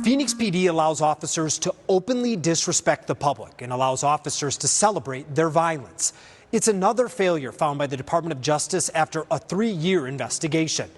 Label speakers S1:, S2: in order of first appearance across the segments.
S1: Phoenix PD allows officers to openly disrespect the public and allows officers to celebrate their violence. It's another failure found by the Department of Justice after a 3-year investigation.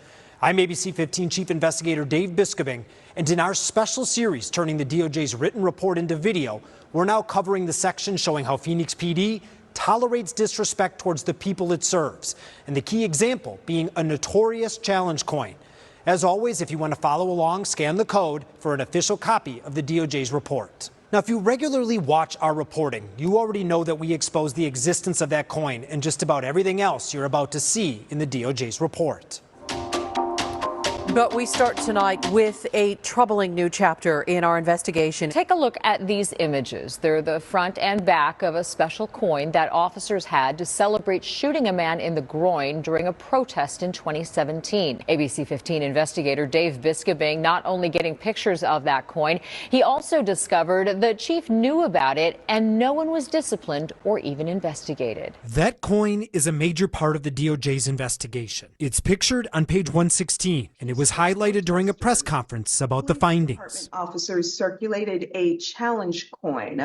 S1: I'm ABC 15 Chief Investigator Dave Biscobing, and in our special series turning the DOJ's written report into video, we're now covering the section showing how Phoenix PD tolerates disrespect towards the people it serves, and the key example being a notorious challenge coin. As always, if you want to follow along, scan the code for an official copy of the DOJ's report. Now, if you regularly watch our reporting, you already know that we expose the existence of that coin and just about everything else you're about to see in the DOJ's report.
S2: But we start tonight with a troubling new chapter in our investigation.
S3: Take a look at these images. They're the front and back of a special coin that officers had to celebrate shooting a man in the groin during a protest in 2017. ABC 15 investigator Dave Biscobing not only getting pictures of that coin, he also discovered the chief knew about it and no one was disciplined or even investigated.
S1: That coin is a major part of the DOJ's investigation. It's pictured on page 116, and it was highlighted during a press conference about the findings.
S4: Officers circulated a challenge coin.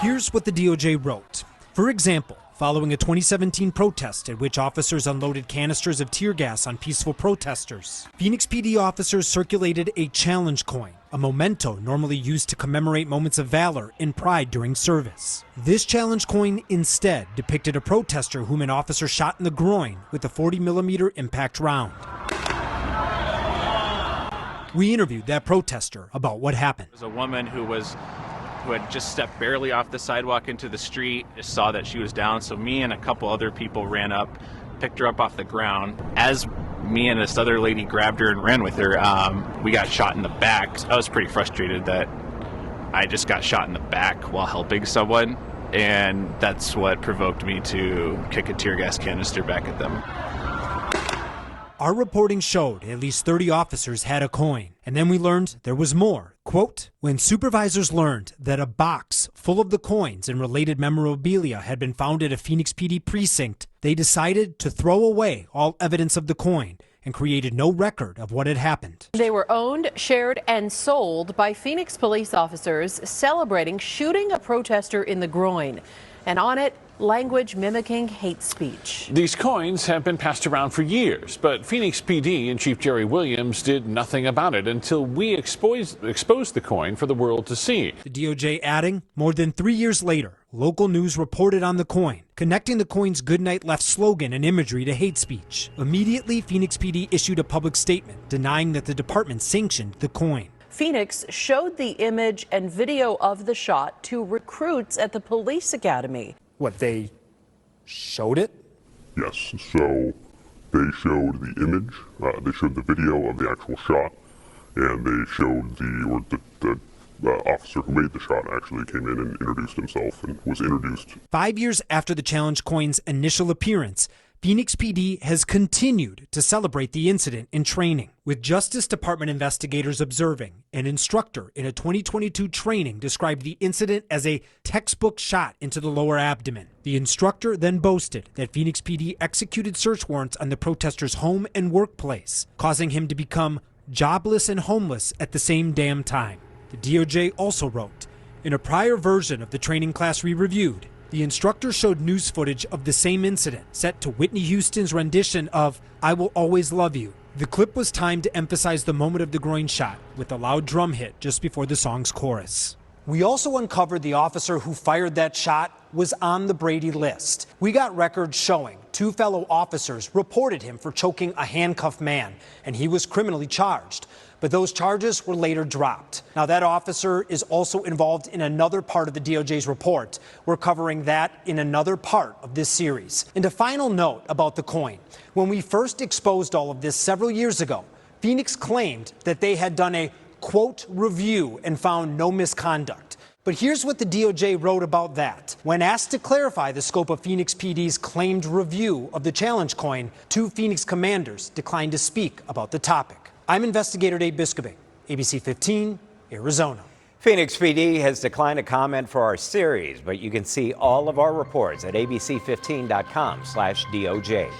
S1: Here's what the DOJ wrote. For example, following a 2017 protest at which officers unloaded canisters of tear gas on peaceful protesters, Phoenix PD officers circulated a challenge coin, a memento normally used to commemorate moments of valor and pride during service. This challenge coin instead depicted a protester whom an officer shot in the groin with a 40mm impact round. We interviewed that protester about what happened.
S5: There was a woman who had just stepped barely off the sidewalk into the street, just saw that she was down, so me and a couple other people ran up, picked her up off the ground. As me and this other lady grabbed her and ran with her, we got shot in the back. I was pretty frustrated that I just got shot in the back while helping someone, and that's what provoked me to kick a tear gas canister back at them.
S1: Our reporting showed at least 30 officers had a coin, and then we learned there was more. Quote, when supervisors learned that a box full of the coins and related memorabilia had been found at a Phoenix PD precinct, they decided to throw away all evidence of the coin and created no record of what had happened.
S2: They were owned, shared, and sold by Phoenix police officers celebrating shooting a protester in the groin. And on it, language mimicking hate speech.
S6: These coins have been passed around for years, but Phoenix PD and Chief Jerry Williams did nothing about it until we exposed the coin for the world to see.
S1: The DOJ adding, more than 3 years later, local news reported on the coin, connecting the coin's Goodnight Left slogan and imagery to hate speech. Immediately, Phoenix PD issued a public statement denying that the department sanctioned the coin.
S2: Phoenix showed the image and video of the shot to recruits at the police academy.
S1: What, they showed it?
S7: Yes, so they showed the image, they showed the video of the actual shot, and they showed the officer who made the shot actually came in and introduced himself and was introduced. 5 years after the challenge coin's initial appearance, Phoenix PD has continued to celebrate the incident in training, with Justice Department investigators observing. An instructor in a 2022 training described the incident as a textbook shot into the lower abdomen. The instructor then boasted that Phoenix PD executed search warrants on the protester's home and workplace, causing him to become jobless and homeless at the same damn time. The DOJ also wrote, in a prior version of the training class we reviewed, the instructor showed news footage of the same incident set to Whitney Houston's rendition of I Will Always Love You. The clip was timed to emphasize the moment of the groin shot with a loud drum hit just before the song's chorus. We also uncovered the officer who fired that shot was on the Brady list. We got records showing 2 fellow officers reported him for choking a handcuffed man, and he was criminally charged. But those charges were later dropped. Now, that officer is also involved in another part of the DOJ's report. We're covering that in another part of this series. And a final note about the coin. When we first exposed all of this several years ago, Phoenix claimed that they had done a, quote, review and found no misconduct. But here's what the DOJ wrote about that. When asked to clarify the scope of Phoenix PD's claimed review of the challenge coin, 2 Phoenix commanders declined to speak about the topic. I'm Investigator Dave Biscobing, ABC 15, Arizona.
S8: Phoenix PD has declined to comment for our series, but you can see all of our reports at abc15.com/DOJ.